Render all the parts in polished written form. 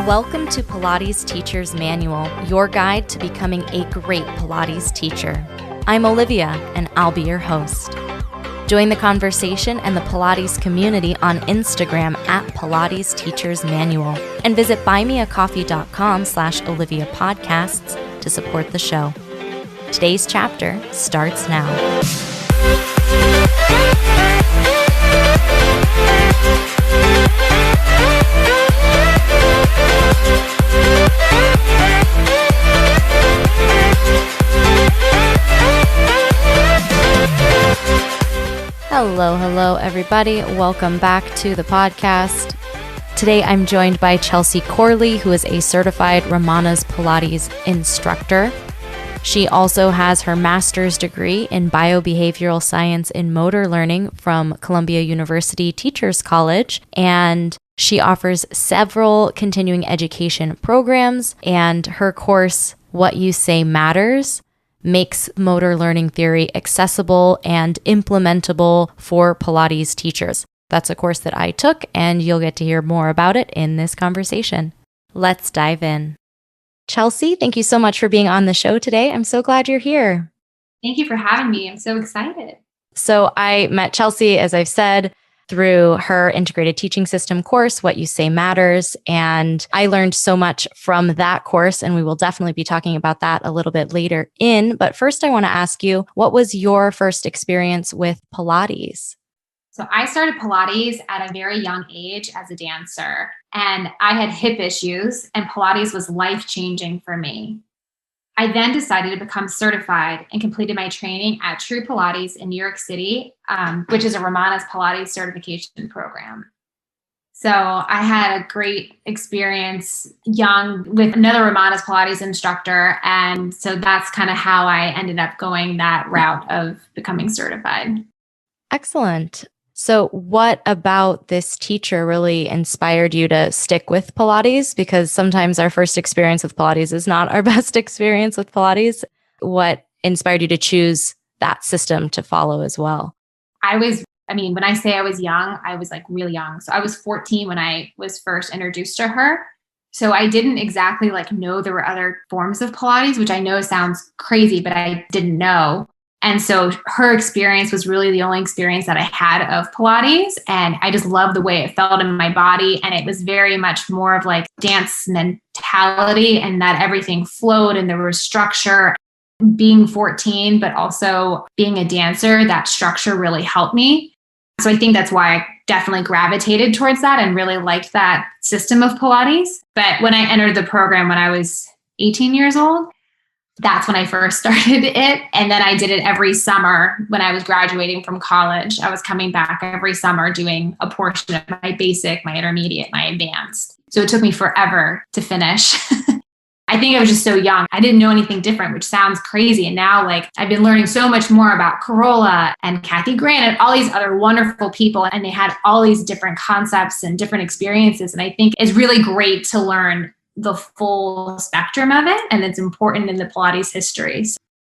Welcome to Pilates Teacher's Manual, your guide to becoming a great Pilates teacher. I'm Olivia, and I'll be your host. Join the conversation and the Pilates community on Instagram at Pilates Teacher's Manual, and visit buymeacoffee.com/Olivia Podcasts to support the show. Today's chapter starts now. Hello, everybody. Welcome back to the podcast. Today, I'm joined by Chelsea Corley, who is a certified Ramana's Pilates instructor. She also has her master's degree in biobehavioral science in motor learning from Columbia University Teachers College, and she offers several continuing education programs, and her course, What You Say Matters, makes motor learning theory accessible and implementable for Pilates teachers. That's a course that I took, and you'll get to hear more about it in this conversation. Let's dive in. Chelsea, thank you so much for being on the show today. I'm so glad you're here. Thank you for having me. I'm so excited. So I met Chelsea, as I've said, through her integrated teaching system course, What You Say Matters. And I learned so much from that course, and we will definitely be talking about that a little bit later in. But first, I want to ask you, what was your first experience with Pilates? So I started Pilates at a very young age as a dancer, and I had hip issues, and Pilates was life-changing for me. I then decided to become certified and completed my training at True Pilates in New York City, which is a Ramana's Pilates certification program. So I had a great experience young with another Ramana's Pilates instructor. And so that's kind of how I ended up going that route of becoming certified. Excellent. So what about this teacher really inspired you to stick with Pilates? Because sometimes our first experience with Pilates is not our best experience with Pilates. What inspired you to choose that system to follow as well? When I say I was young, I was like really young. So I was 14 when I was first introduced to her. So I didn't exactly know there were other forms of Pilates, which I know sounds crazy, but I didn't know. And so her experience was really the only experience that I had of Pilates. And I just loved the way it felt in my body. And it was very much more of dance mentality, and that everything flowed and there was structure. Being 14, but also being a dancer, that structure really helped me. So I think that's why I definitely gravitated towards that and really liked that system of Pilates. But when I entered the program when I was 18 years old, that's when I first started it. And then I did it every summer when I was graduating from college. I was coming back every summer doing a portion of my basic, my intermediate, my advanced. So it took me forever to finish. I think I was just so young. I didn't know anything different, which sounds crazy. And now I've been learning so much more about Corley and Kathy Grant and all these other wonderful people. And they had all these different concepts and different experiences. And I think it's really great to learn the full spectrum of it. And it's important in the Pilates history.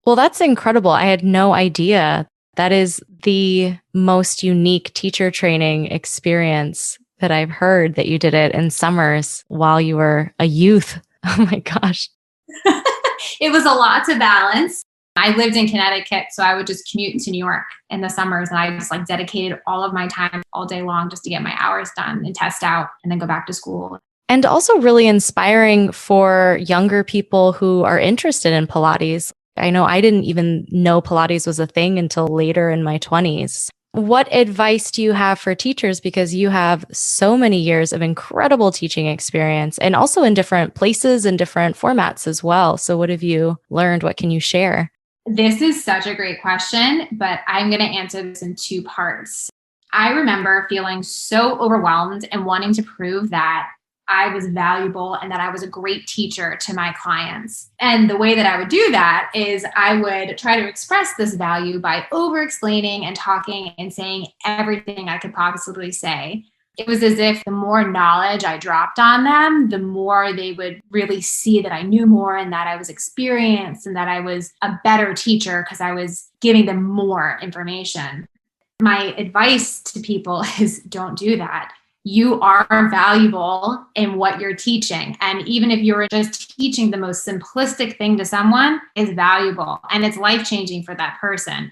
Well, that's incredible. I had no idea. That is the most unique teacher training experience that I've heard, that you did it in summers while you were a youth. Oh my gosh. It was a lot to balance. I lived in Connecticut, so I would just commute to New York in the summers. And I just dedicated all of my time all day long just to get my hours done and test out and then go back to school. And also really inspiring for younger people who are interested in Pilates. I know I didn't even know Pilates was a thing until later in my 20s. What advice do you have for teachers? Because you have so many years of incredible teaching experience, and also in different places and different formats as well. So what have you learned? What can you share? This is such a great question, but I'm going to answer this in two parts. I remember feeling so overwhelmed and wanting to prove that I was valuable and that I was a great teacher to my clients. And the way that I would do that is I would try to express this value by over-explaining and talking and saying everything I could possibly say. It was as if the more knowledge I dropped on them, the more they would really see that I knew more and that I was experienced and that I was a better teacher because I was giving them more information. My advice to people is don't do that. you are valuable in what you're teaching. And even if you're just teaching the most simplistic thing to someone, is valuable and it's life-changing for that person.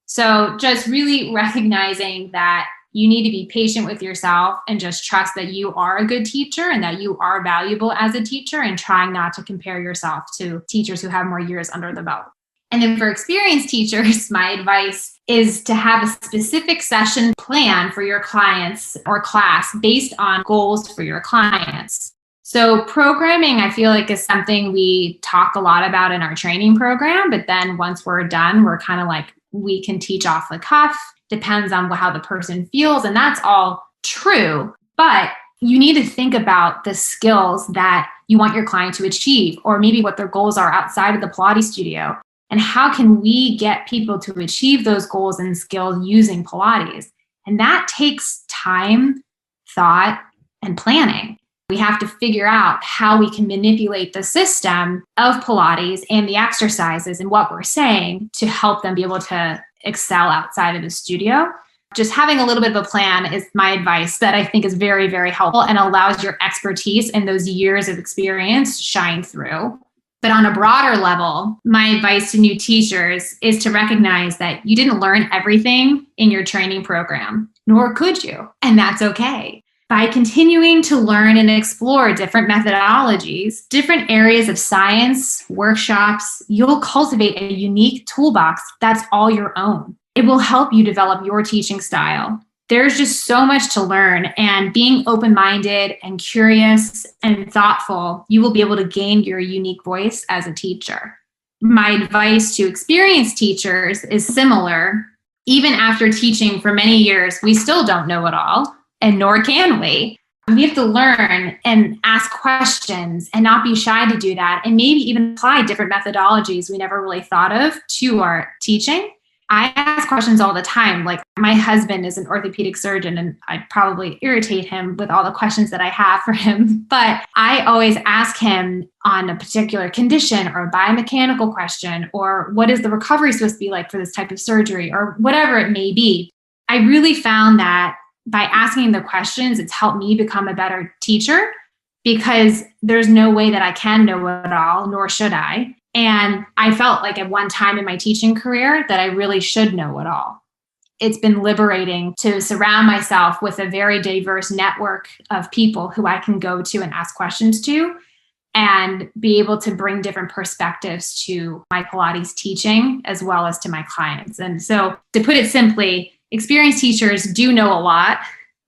So just really recognizing that you need to be patient with yourself and just trust that you are a good teacher and that you are valuable as a teacher, and trying not to compare yourself to teachers who have more years under the belt. And then for experienced teachers, my advice is to have a specific session plan for your clients or class based on goals for your clients. So programming, I feel like, is something we talk a lot about in our training program, but then once we're done, we're kind of like, we can teach off the cuff. Depends on how the person feels. And that's all true. But you need to think about the skills that you want your client to achieve, or maybe what their goals are outside of the Pilates studio. And how can we get people to achieve those goals and skills using Pilates? And that takes time, thought, and planning. We have to figure out how we can manipulate the system of Pilates and the exercises and what we're saying to help them be able to excel outside of the studio. Just having a little bit of a plan is my advice that I think is very, very helpful and allows your expertise and those years of experience shine through. But on a broader level, my advice to new teachers is to recognize that you didn't learn everything in your training program, nor could you, and that's okay. By continuing to learn and explore different methodologies, different areas of science, workshops, you'll cultivate a unique toolbox that's all your own. It will help you develop your teaching style. There's just so much to learn, and being open-minded and curious and thoughtful, you will be able to gain your unique voice as a teacher. My advice to experienced teachers is similar. Even after teaching for many years, we still don't know it all. And nor can we. We have to learn and ask questions and not be shy to do that, and maybe even apply different methodologies we never really thought of to our teaching. I ask questions all the time. Like, my husband is an orthopedic surgeon, and I probably irritate him with all the questions that I have for him. But I always ask him on a particular condition or a biomechanical question, or what is the recovery supposed to be like for this type of surgery, or whatever it may be. I really found that by asking the questions, it's helped me become a better teacher, because there's no way that I can know it all, nor should I. And I felt like at one time in my teaching career that I really should know it all. It's been liberating to surround myself with a very diverse network of people who I can go to and ask questions to, and be able to bring different perspectives to my Pilates teaching as well as to my clients. And so, to put it simply, experienced teachers do know a lot,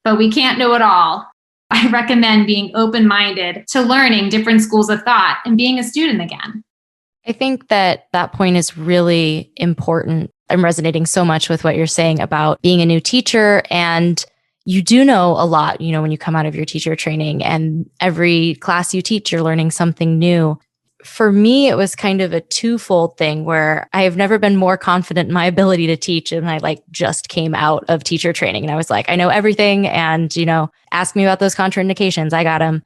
but we can't know it all. I recommend being open-minded to learning different schools of thought and being a student again. I think that point is really important. I'm resonating so much with what you're saying about being a new teacher, and you do know a lot, when you come out of your teacher training, and every class you teach, you're learning something new. For me, it was kind of a twofold thing where I have never been more confident in my ability to teach. And I just came out of teacher training and I was like, I know everything. And, ask me about those contraindications. I got them.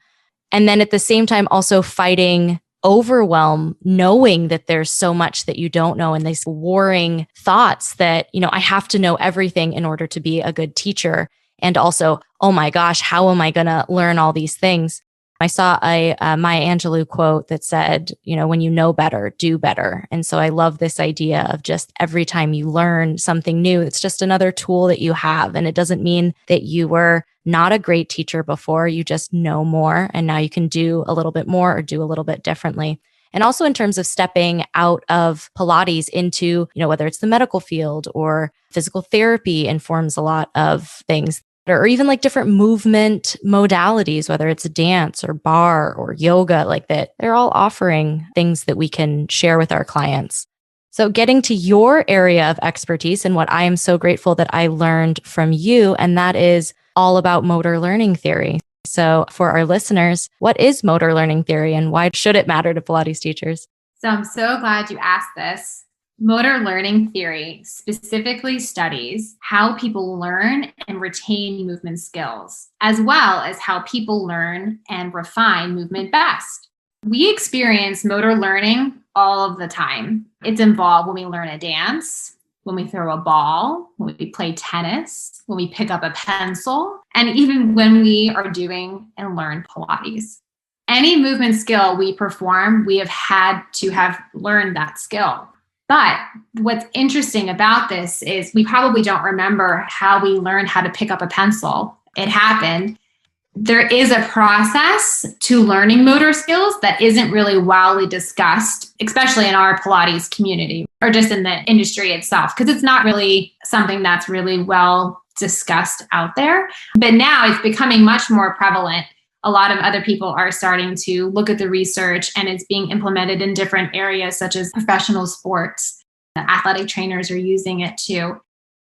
And then at the same time, also fighting overwhelm, knowing that there's so much that you don't know, and these warring thoughts that, I have to know everything in order to be a good teacher. And also, oh my gosh, how am I going to learn all these things? I saw a Maya Angelou quote that said, when you know better, do better. And so I love this idea of just every time you learn something new, it's just another tool that you have. And it doesn't mean that you were not a great teacher before, you just know more. And now you can do a little bit more or do a little bit differently. And also in terms of stepping out of Pilates into, whether it's the medical field or physical therapy informs a lot of things. Or even different movement modalities, whether it's dance or bar or yoga, that they're all offering things that we can share with our clients. So getting to your area of expertise and what I am so grateful that I learned from you, and that is all about motor learning theory. So for our listeners, what is motor learning theory and why should it matter to Pilates teachers? So I'm so glad you asked this. Motor learning theory specifically studies how people learn and retain movement skills, as well as how people learn and refine movement best. We experience motor learning all of the time. It's involved when we learn a dance, when we throw a ball, when we play tennis, when we pick up a pencil, and even when we are doing and learn Pilates. Any movement skill we perform, we have had to have learned that skill. But what's interesting about this is we probably don't remember how we learned how to pick up a pencil. It happened. There is a process to learning motor skills that isn't really widely discussed, especially in our Pilates community or just in the industry itself, because it's not really something that's really well discussed out there. But now it's becoming much more prevalent. A lot of other people are starting to look at the research, and it's being implemented in different areas such as professional sports. The athletic trainers are using it too.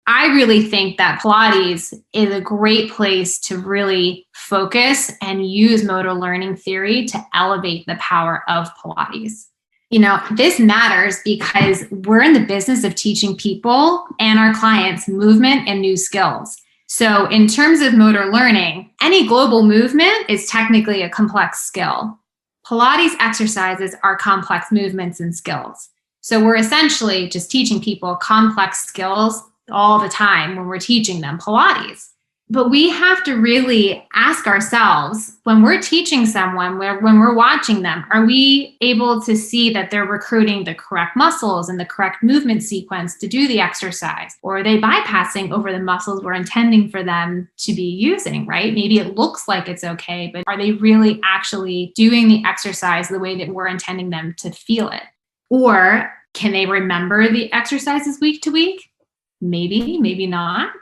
I really think that Pilates is a great place to really focus and use motor learning theory to elevate the power of Pilates. This matters because we're in the business of teaching people and our clients movement and new skills. So in terms of motor learning, any global movement is technically a complex skill. Pilates exercises are complex movements and skills. So we're essentially just teaching people complex skills all the time when we're teaching them Pilates. But we have to really ask ourselves, when we're teaching someone, when we're watching them, are we able to see that they're recruiting the correct muscles and the correct movement sequence to do the exercise? Or are they bypassing over the muscles we're intending for them to be using, right? Maybe it looks like it's okay, but are they really actually doing the exercise the way that we're intending them to feel it? Or can they remember the exercises week to week? Maybe, maybe not.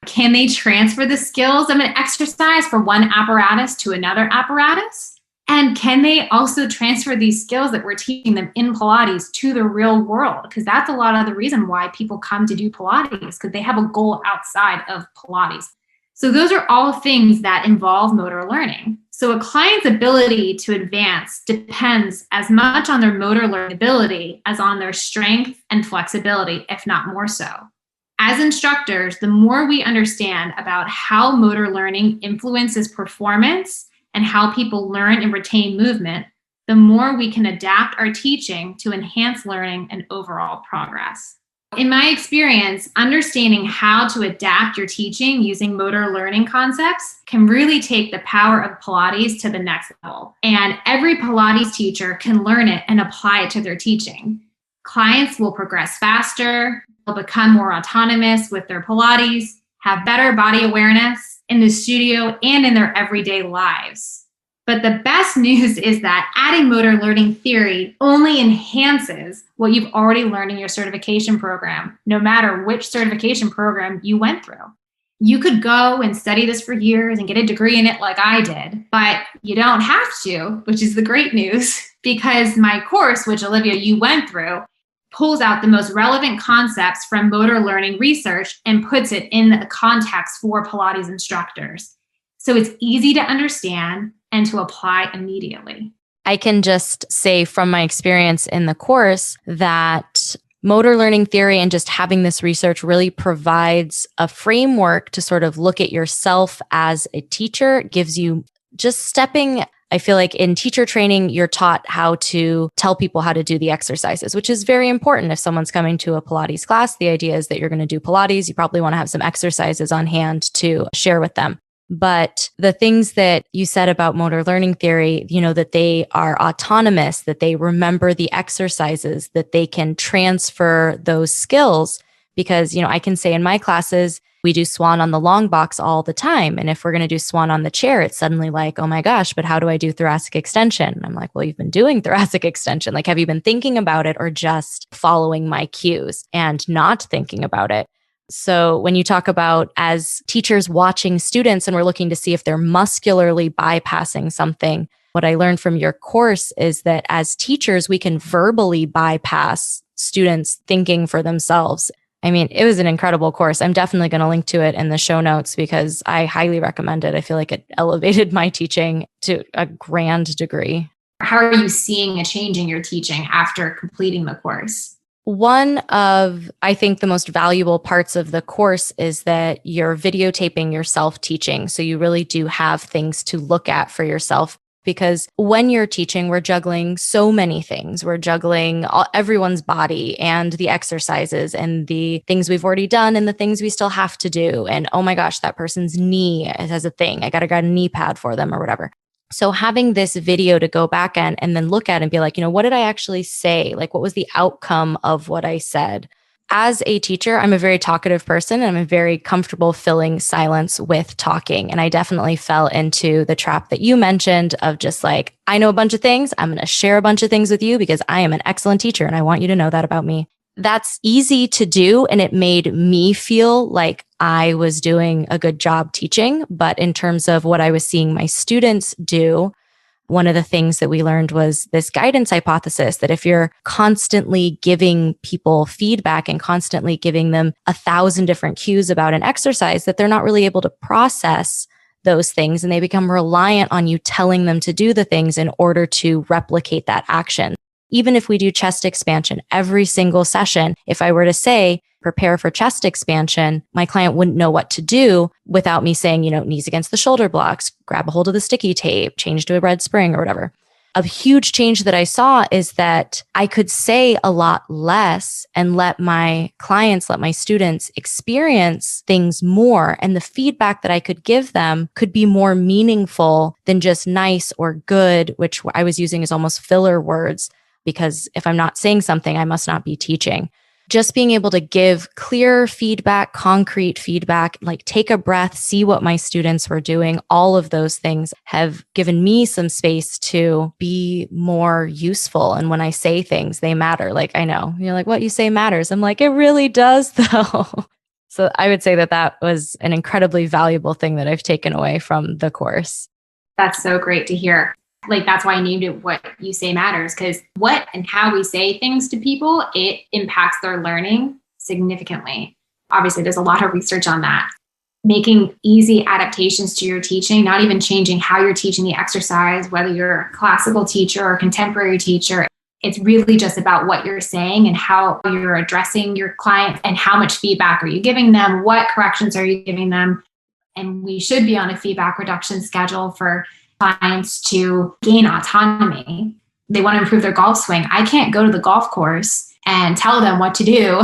Can they transfer the skills of an exercise from one apparatus to another apparatus? And can they also transfer these skills that we're teaching them in Pilates to the real world? Because that's a lot of the reason why people come to do Pilates, because they have a goal outside of Pilates. So those are all things that involve motor learning. So a client's ability to advance depends as much on their motor learning ability as on their strength and flexibility, if not more so. As instructors, the more we understand about how motor learning influences performance and how people learn and retain movement, the more we can adapt our teaching to enhance learning and overall progress. In my experience, understanding how to adapt your teaching using motor learning concepts can really take the power of Pilates to the next level. And every Pilates teacher can learn it and apply it to their teaching. Clients will progress faster, will become more autonomous with their Pilates, have better body awareness in the studio and in their everyday lives. But the best news is that adding motor learning theory only enhances what you've already learned in your certification program, no matter which certification program you went through. You could go and study this for years and get a degree in it like I did, but you don't have to, which is the great news, because my course, which Olivia, you went through, pulls out the most relevant concepts from motor learning research and puts it in a context for Pilates instructors. So it's easy to understand and to apply immediately. I can just say from my experience in the course that motor learning theory and just having this research really provides a framework to sort of look at yourself as a teacher. It gives you just stepping. I feel like in teacher training, you're taught how to tell people how to do the exercises, which is very important. If someone's coming to a Pilates class, the idea is that you're going to do Pilates. You probably want to have some exercises on hand to share with them. But the things that you said about motor learning theory, that they are autonomous, that they remember the exercises, that they can transfer those skills. Because, I can say in my classes, we do swan on the long box all the time. And if we're going to do swan on the chair, it's suddenly like, oh my gosh, but how do I do thoracic extension? And I'm like, well, you've been doing thoracic extension. Like, have you been thinking about it or just following my cues and not thinking about it? So when you talk about as teachers watching students and we're looking to see if they're muscularly bypassing something, what I learned from your course is that as teachers, we can verbally bypass students thinking for themselves. I mean, it was an incredible course. I'm definitely going to link to it in the show notes because I highly recommend it. I feel like it elevated my teaching to a grand degree. How are you seeing a change in your teaching after completing the course? One of, I think, the most valuable parts of the course is that you're videotaping yourself teaching. So you really do have things to look at for yourself because when you're teaching, we're juggling so many things. We're juggling everyone's body and the exercises and the things we've already done and the things we still have to do. And oh my gosh, that person's knee has a thing. I got to get a knee pad for them or whatever. So having this video to go back and then look at and be like, what did I actually say? Like, what was the outcome of what I said? As a teacher, I'm a very talkative person and I'm very comfortable filling silence with talking. And I definitely fell into the trap that you mentioned of just like, I know a bunch of things. I'm going to share a bunch of things with you because I am an excellent teacher and I want you to know that about me. That's easy to do. And it made me feel like I was doing a good job teaching. But in terms of what I was seeing my students do, one of the things that we learned was this guidance hypothesis that if you're constantly giving people feedback and constantly giving them 1,000 different cues about an exercise, that they're not really able to process those things and they become reliant on you telling them to do the things in order to replicate that action. Even if we do chest expansion every single session, if I were to say, prepare for chest expansion, my client wouldn't know what to do without me saying, knees against the shoulder blocks, grab a hold of the sticky tape, change to a red spring or whatever. A huge change that I saw is that I could say a lot less and let my clients, let my students experience things more. And the feedback that I could give them could be more meaningful than just nice or good, which I was using as almost filler words. Because if I'm not saying something, I must not be teaching. Just being able to give clear feedback, concrete feedback, like take a breath, see what my students were doing. All of those things have given me some space to be more useful. And when I say things, they matter. Like, I know you're like, what you say matters. I'm like, it really does though. So I would say that was an incredibly valuable thing that I've taken away from the course. That's so great to hear. Like, that's why I named it What You Say Matters, because what and how we say things to people, it impacts their learning significantly. Obviously, there's a lot of research on that. Making easy adaptations to your teaching, not even changing how you're teaching the exercise, whether you're a classical teacher or a contemporary teacher. It's really just about what you're saying and how you're addressing your client and how much feedback are you giving them, what corrections are you giving them. And we should be on a feedback reduction schedule for clients to gain autonomy. They want to improve their golf swing. I can't go to the golf course and tell them what to do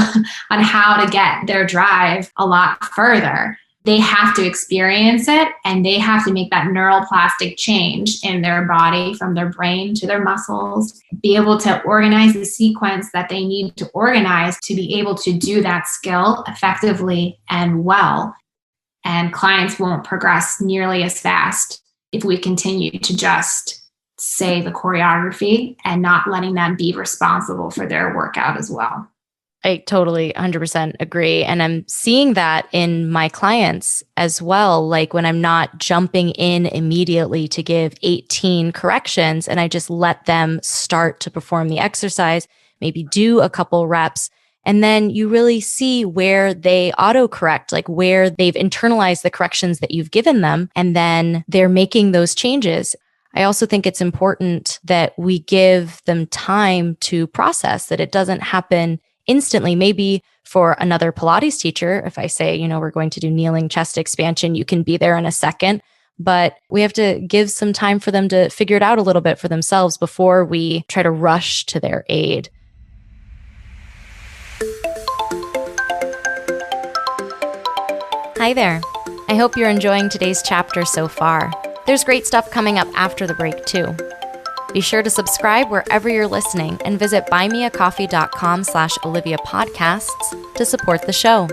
on how to get their drive a lot further. They have to experience it and they have to make that neuroplastic change in their body from their brain to their muscles, be able to organize the sequence that they need to organize to be able to do that skill effectively and well. And clients won't progress nearly as fast if we continue to just say the choreography and not letting them be responsible for their workout as well. I totally 100% agree. And I'm seeing that in my clients as well. Like when I'm not jumping in immediately to give 18 corrections and I just let them start to perform the exercise, maybe do a couple reps. And then you really see where they autocorrect, like where they've internalized the corrections that you've given them, and then they're making those changes. I also think it's important that we give them time to process, that it doesn't happen instantly. Maybe for another Pilates teacher, if I say, we're going to do kneeling chest expansion, you can be there in a second. But we have to give some time for them to figure it out a little bit for themselves before we try to rush to their aid. Hi there. I hope you're enjoying today's chapter so far. There's great stuff coming up after the break too. Be sure to subscribe wherever you're listening and visit buymeacoffee.com/Olivia Podcasts to support the show.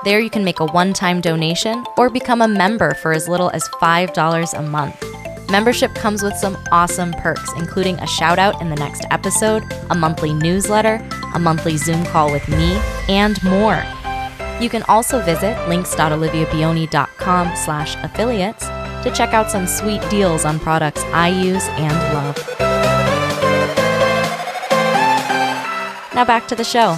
There you can make a one-time donation or become a member for as little as $5 a month. Membership comes with some awesome perks, including a shout out in the next episode, a monthly newsletter, a monthly Zoom call with me, and more. You can also visit links.oliviabioni.com/affiliates to check out some sweet deals on products I use and love. Now back to the show.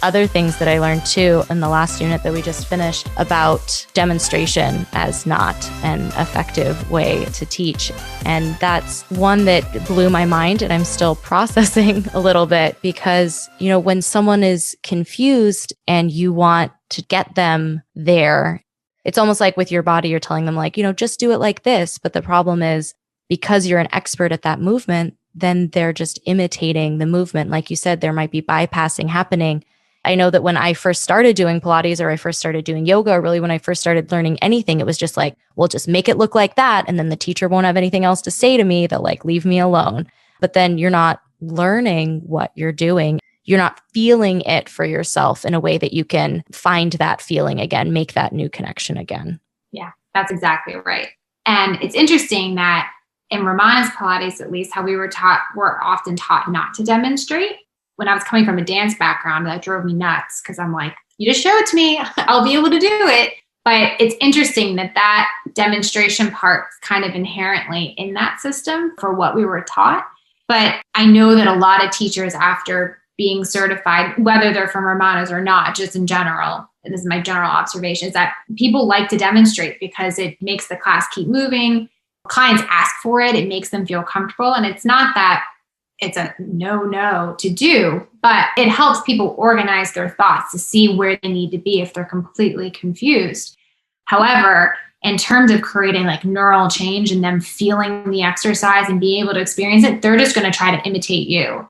other things that I learned too in the last unit that we just finished about demonstration as not an effective way to teach. And that's one that blew my mind and I'm still processing a little bit because, when someone is confused and you want to get them there, it's almost like with your body, you're telling them like, just do it like this. But the problem is because you're an expert at that movement, then they're just imitating the movement. Like you said, there might be bypassing happening. I know that when I first started doing Pilates or I first started doing yoga, or really when I first started learning anything, it was just like, well, just make it look like that. And then the teacher won't have anything else to say to me. They'll like leave me alone. But then you're not learning what you're doing. You're not feeling it for yourself in a way that you can find that feeling again, make that new connection again. Yeah, that's exactly right. And it's interesting that in Romana's Pilates, at least how we're often taught not to demonstrate. When I was coming from a dance background, that drove me nuts because I'm like, you just show it to me, I'll be able to do it. But it's interesting that demonstration part is kind of inherently in that system for what we were taught. But I know that a lot of teachers after being certified, whether they're from Romana's or not, just in general, this is my general observation, is that people like to demonstrate because it makes the class keep moving. Clients ask for it. It makes them feel comfortable. And it's not that it's a no to do, but it helps people organize their thoughts to see where they need to be if they're completely confused. However, in terms of creating like neural change and them feeling the exercise and being able to experience it, they're just going to try to imitate you.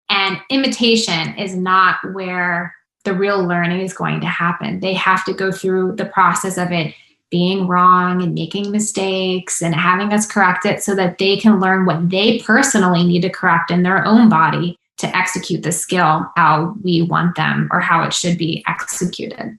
And imitation is not where the real learning is going to happen. They have to go through the process of it being wrong and making mistakes and having us correct it so that they can learn what they personally need to correct in their own body to execute the skill how we want them or how it should be executed.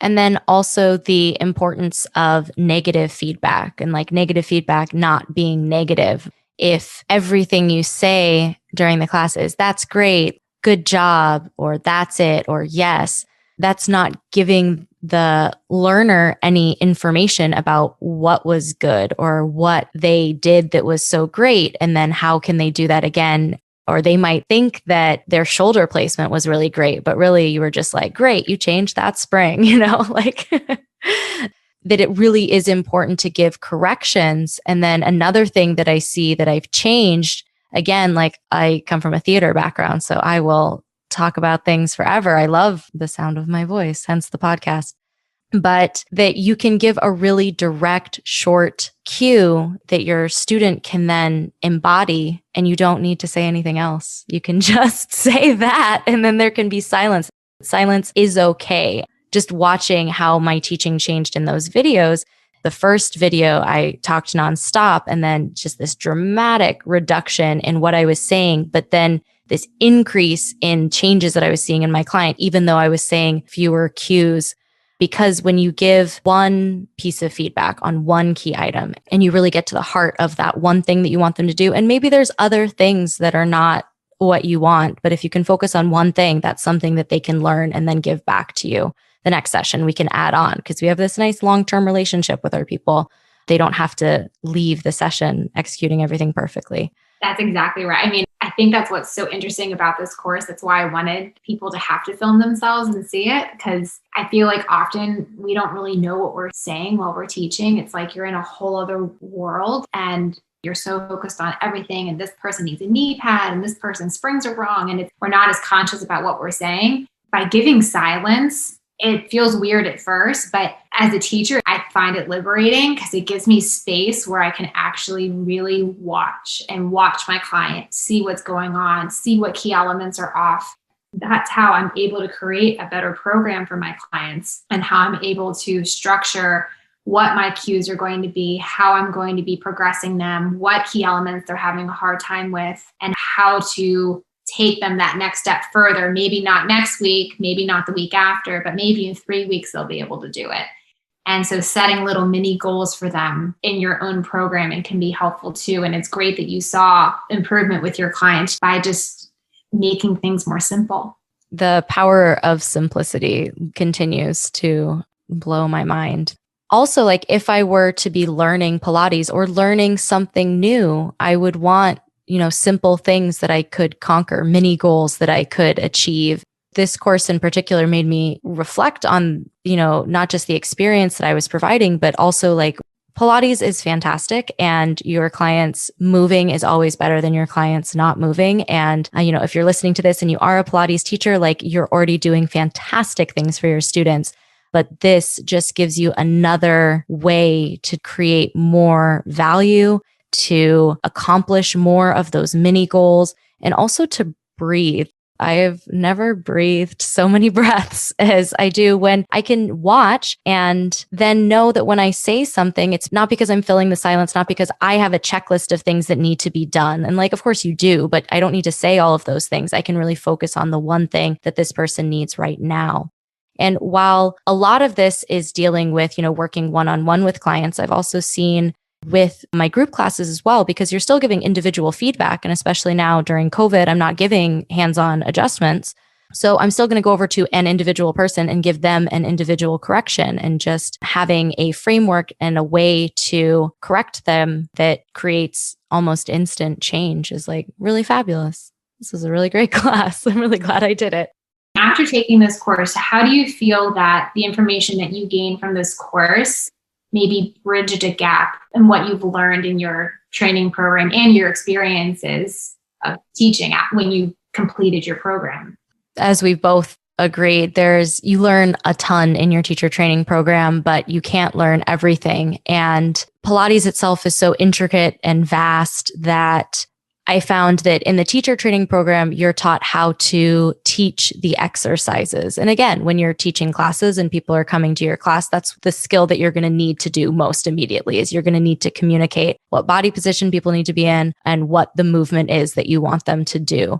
And then also the importance of negative feedback and like negative feedback not being negative. If everything you say during the class is, that's great, good job, or that's it, or yes, that's not giving the learner any information about what was good or what they did that was so great. And then how can they do that again? Or they might think that their shoulder placement was really great, but really you were just like, great, you changed that spring, like that it really is important to give corrections. And then another thing that I see that I've changed, again, like I come from a theater background, so I will talk about things forever. I love the sound of my voice, hence the podcast. But that you can give a really direct, short cue that your student can then embody, and you don't need to say anything else. You can just say that, and then there can be silence. Silence is okay. Just watching how my teaching changed in those videos. The first video, I talked nonstop, and then just this dramatic reduction in what I was saying, but then this increase in changes that I was seeing in my client, even though I was saying fewer cues. Because when you give one piece of feedback on one key item and you really get to the heart of that one thing that you want them to do, and maybe there's other things that are not what you want, but if you can focus on one thing, that's something that they can learn and then give back to you. The next session we can add on because we have this nice long-term relationship with our people. They don't have to leave the session executing everything perfectly. That's exactly right. I mean, I think that's what's so interesting about this course. That's why I wanted people to have to film themselves and see it, because I feel like often we don't really know what we're saying while we're teaching. It's like you're in a whole other world and you're so focused on everything. And this person needs a knee pad and this person's springs are wrong. And we're not as conscious about what we're saying. By giving silence, it feels weird at first, but as a teacher, I find it liberating because it gives me space where I can actually really watch my client, see what's going on, see what key elements are off. That's how I'm able to create a better program for my clients and how I'm able to structure what my cues are going to be, how I'm going to be progressing them, what key elements they're having a hard time with, and how to take them that next step further. Maybe not next week, maybe not the week after, but maybe in 3 weeks, they'll be able to do it. And so setting little mini goals for them in your own programming can be helpful too. And it's great that you saw improvement with your clients by just making things more simple. The power of simplicity continues to blow my mind. Also, like if I were to be learning Pilates or learning something new, I would want simple things that I could conquer, mini goals that I could achieve. this course in particular made me reflect on, not just the experience that I was providing, but also like Pilates is fantastic and your clients moving is always better than your clients not moving. And, if you're listening to this and you are a Pilates teacher, like you're already doing fantastic things for your students. But this just gives you another way to create more value, to accomplish more of those mini goals, and also to breathe. I have never breathed so many breaths as I do when I can watch and then know that when I say something, it's not because I'm filling the silence, not because I have a checklist of things that need to be done. And like, of course you do, but I don't need to say all of those things. I can really focus on the one thing that this person needs right now. And while a lot of this is dealing with, working one-on-one with clients, I've also seen with my group classes as well, because you're still giving individual feedback. And especially now during COVID, I'm not giving hands-on adjustments. So I'm still going to go over to an individual person and give them an individual correction, and just having a framework and a way to correct them that creates almost instant change is like really fabulous. This was a really great class. I'm really glad I did it. After taking this course, how do you feel that the information that you gained from this course maybe bridged a gap in what you've learned in your training program and your experiences of teaching when you completed your program? As we've both agreed, you learn a ton in your teacher training program, but you can't learn everything. And Pilates itself is so intricate and vast that I found that in the teacher training program, you're taught how to teach the exercises. And again, when you're teaching classes and people are coming to your class, that's the skill that you're going to need to do most immediately, is you're going to need to communicate what body position people need to be in and what the movement is that you want them to do.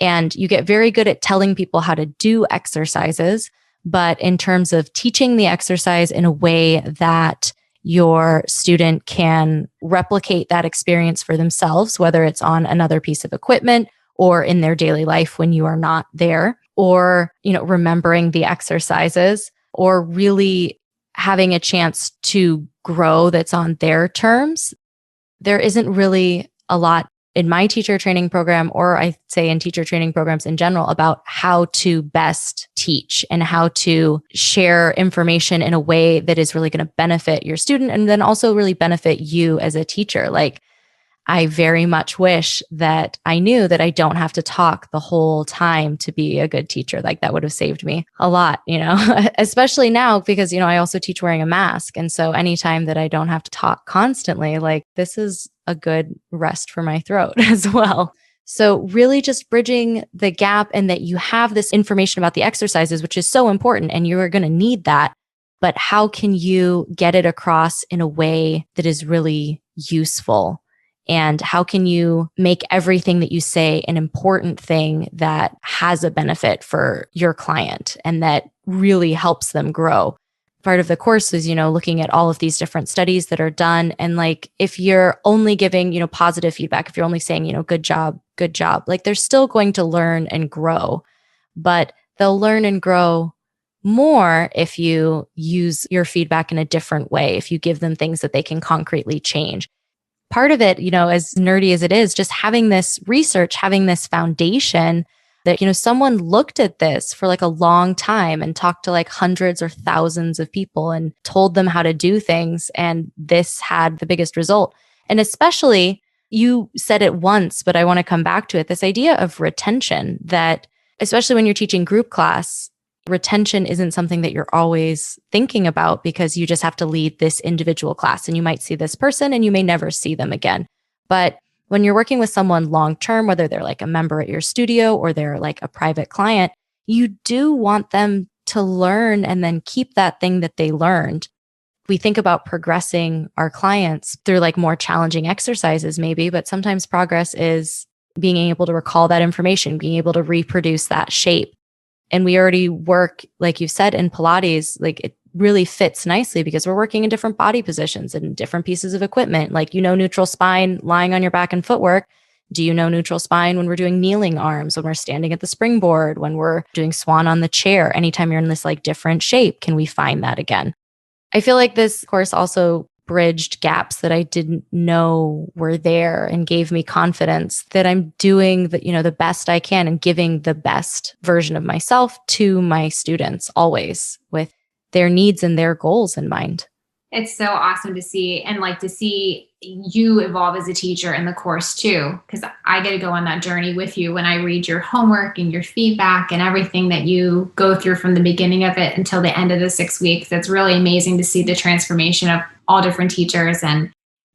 And you get very good at telling people how to do exercises, but in terms of teaching the exercise in a way that your student can replicate that experience for themselves, whether it's on another piece of equipment or in their daily life when you are not there, or, remembering the exercises, or really having a chance to grow that's on their terms. There isn't really a lot in my teacher training program, or I say in teacher training programs in general, about how to best teach and how to share information in a way that is really going to benefit your student and then also really benefit you as a teacher. Like, I very much wish that I knew that I don't have to talk the whole time to be a good teacher. Like, that would have saved me a lot, especially now because, I also teach wearing a mask. And so anytime that I don't have to talk constantly, like, this is a good rest for my throat as well. So really just bridging the gap, and that you have this information about the exercises, which is so important and you are going to need that. But how can you get it across in a way that is really useful? And how can you make everything that you say an important thing that has a benefit for your client and that really helps them grow? Part of the course is, looking at all of these different studies that are done. And like, if you're only giving, positive feedback, if you're only saying, good job, like, they're still going to learn and grow, but they'll learn and grow more if you use your feedback in a different way, if you give them things that they can concretely change. Part of it, as nerdy as it is, just having this research, having this foundation that, someone looked at this for like a long time and talked to like hundreds or thousands of people and told them how to do things. And this had the biggest result. And especially, you said it once, but I want to come back to it, this idea of retention, that especially when you're teaching group class, retention isn't something that you're always thinking about because you just have to lead this individual class and you might see this person and you may never see them again. But when you're working with someone long-term, whether they're like a member at your studio or they're like a private client, you do want them to learn and then keep that thing that they learned. We think about progressing our clients through like more challenging exercises maybe, but sometimes progress is being able to recall that information, being able to reproduce that shape. And we already work, like you said, in Pilates, like it really fits nicely because we're working in different body positions and different pieces of equipment. Like, neutral spine lying on your back and footwork. Do you know neutral spine when we're doing kneeling arms, when we're standing at the springboard, when we're doing swan on the chair? Anytime you're in this like different shape, can we find that again? I feel like this course also bridged gaps that I didn't know were there and gave me confidence that I'm doing the best I can and giving the best version of myself to my students always with their needs and their goals in mind. It's so awesome to see, and like to see you evolve as a teacher in the course too, because I get to go on that journey with you when I read your homework and your feedback and everything that you go through from the beginning of it until the end of the 6 weeks. It's really amazing to see the transformation of all different teachers. And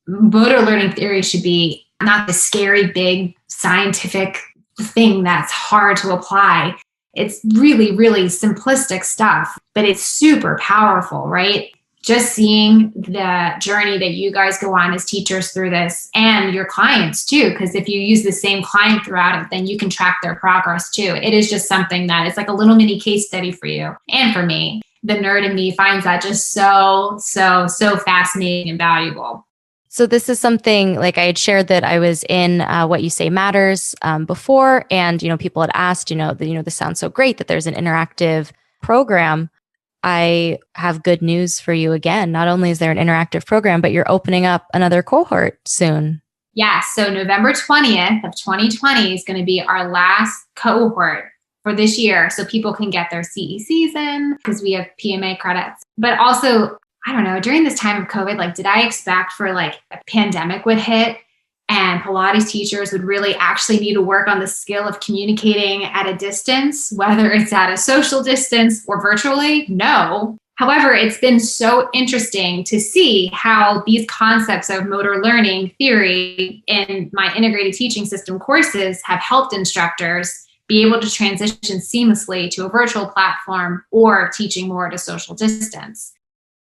motor learning theory should be not the scary, big scientific thing that's hard to apply. It's really, really simplistic stuff, but it's super powerful, right? Just seeing the journey that you guys go on as teachers through this, and your clients too, because if you use the same client throughout it, then you can track their progress too. It is just something that it's like a little mini case study for you and for me. The nerd in me finds that just so fascinating and valuable. So this is something like I had shared that I was in What You Say Matters before, and people had asked, this sounds so great that there's an interactive program. I have good news for you again. Not only is there an interactive program, but you're opening up another cohort soon. Yeah. So November 20th of 2020 is going to be our last cohort for this year. So people can get their CE season because we have PMA credits. But also, I don't know, during this time of COVID, like, did I expect for like a pandemic would hit and Pilates teachers would really actually need to work on the skill of communicating at a distance, whether it's at a social distance or virtually? No. However, it's been so interesting to see how these concepts of motor learning theory in my integrated teaching system courses have helped instructors be able to transition seamlessly to a virtual platform or teaching more at a social distance.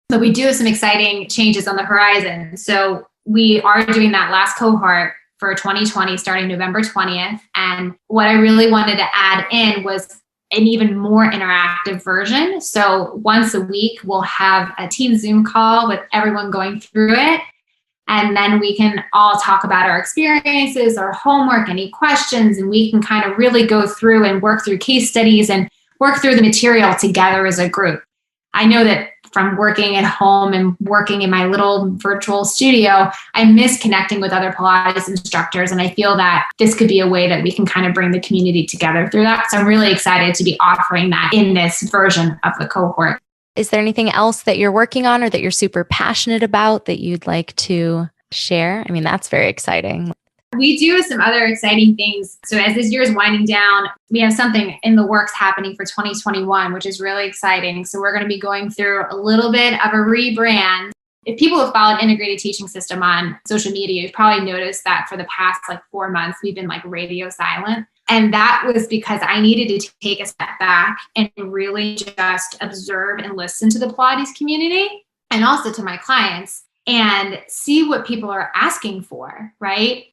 But we do have some exciting changes on the horizon. So we are doing that last cohort for 2020 starting November 20th. And what I really wanted to add in was an even more interactive version. So once a week, we'll have a team Zoom call with everyone going through it. And then we can all talk about our experiences, our homework, any questions, and we can kind of really go through and work through case studies and work through the material together as a group. I know that from working at home and working in my little virtual studio, I miss connecting with other Pilates instructors. And I feel that this could be a way that we can kind of bring the community together through that. So I'm really excited to be offering that in this version of the cohort. Is there anything else that you're working on or that you're super passionate about that you'd like to share? I mean, that's very exciting. We do some other exciting things. So as this year is winding down, we have something in the works happening for 2021, which is really exciting. So we're going to be going through a little bit of a rebrand. If people have followed Integrated Teaching System on social media, you've probably noticed that for the past 4 months, we've been radio silent. And that was because I needed to take a step back and really just observe and listen to the Pilates community and also to my clients and see what people are asking for, right?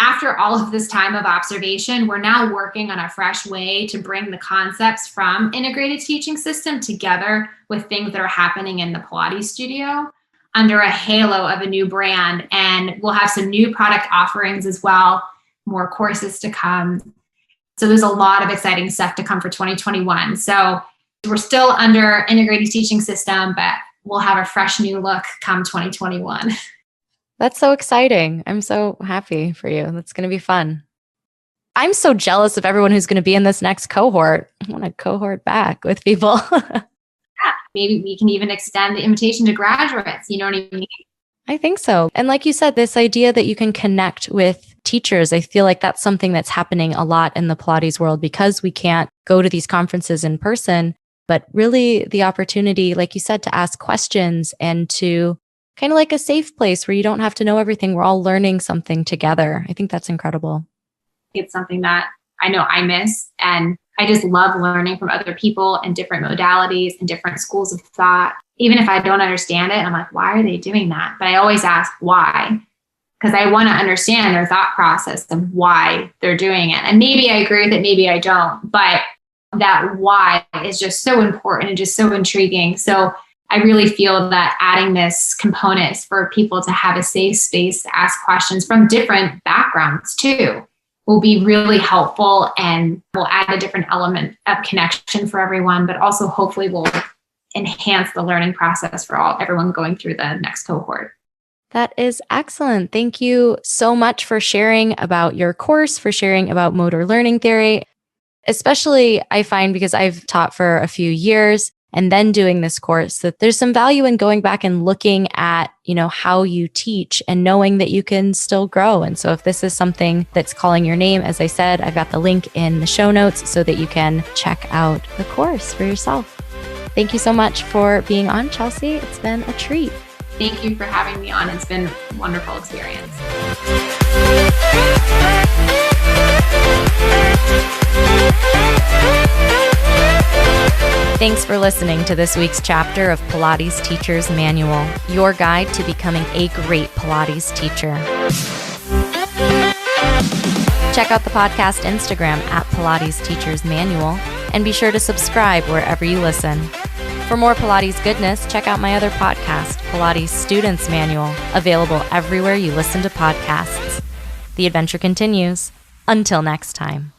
After all of this time of observation, we're now working on a fresh way to bring the concepts from Integrated Teaching System together with things that are happening in the Pilates studio under a halo of a new brand. And we'll have some new product offerings as well, more courses to come. So there's a lot of exciting stuff to come for 2021. So we're still under Integrated Teaching System, but we'll have a fresh new look come 2021. That's so exciting. I'm so happy for you. That's going to be fun. I'm so jealous of everyone who's going to be in this next cohort. I want to cohort back with people. Yeah, maybe we can even extend the invitation to graduates. You know what I mean? I think so. And like you said, this idea that you can connect with teachers, I feel like that's something that's happening a lot in the Pilates world because we can't go to these conferences in person, but really the opportunity, like you said, to ask questions and to kind of like a safe place where you don't have to know everything. We're all learning something together. I think that's incredible. It's something that I know I miss. And I just love learning from other people and different modalities and different schools of thought. Even if I don't understand it, I'm like, why are they doing that? But I always ask why, because I want to understand their thought process of why they're doing it. And maybe I agree with it, maybe I don't. But that why is just so important and just so intriguing. So I really feel that adding this component is for people to have a safe space to ask questions from different backgrounds too will be really helpful and will add a different element of connection for everyone, but also hopefully will enhance the learning process for everyone going through the next cohort. That is excellent. Thank you so much for sharing about your course, for sharing about motor learning theory. Especially, I find, because I've taught for a few years and then doing this course, that there's some value in going back and looking at, how you teach and knowing that you can still grow. And so if this is something that's calling your name, as I said, I've got the link in the show notes so that you can check out the course for yourself. Thank you so much for being on, Chelsea. It's been a treat. Thank you for having me on. It's been a wonderful experience. Thanks for listening to this week's chapter of Pilates Teacher's Manual, your guide to becoming a great Pilates teacher. Check out the podcast Instagram at Pilates Teacher's Manual, and be sure to subscribe wherever you listen. For more Pilates goodness, check out my other podcast, Pilates Student's Manual, available everywhere you listen to podcasts. The adventure continues. Until next time.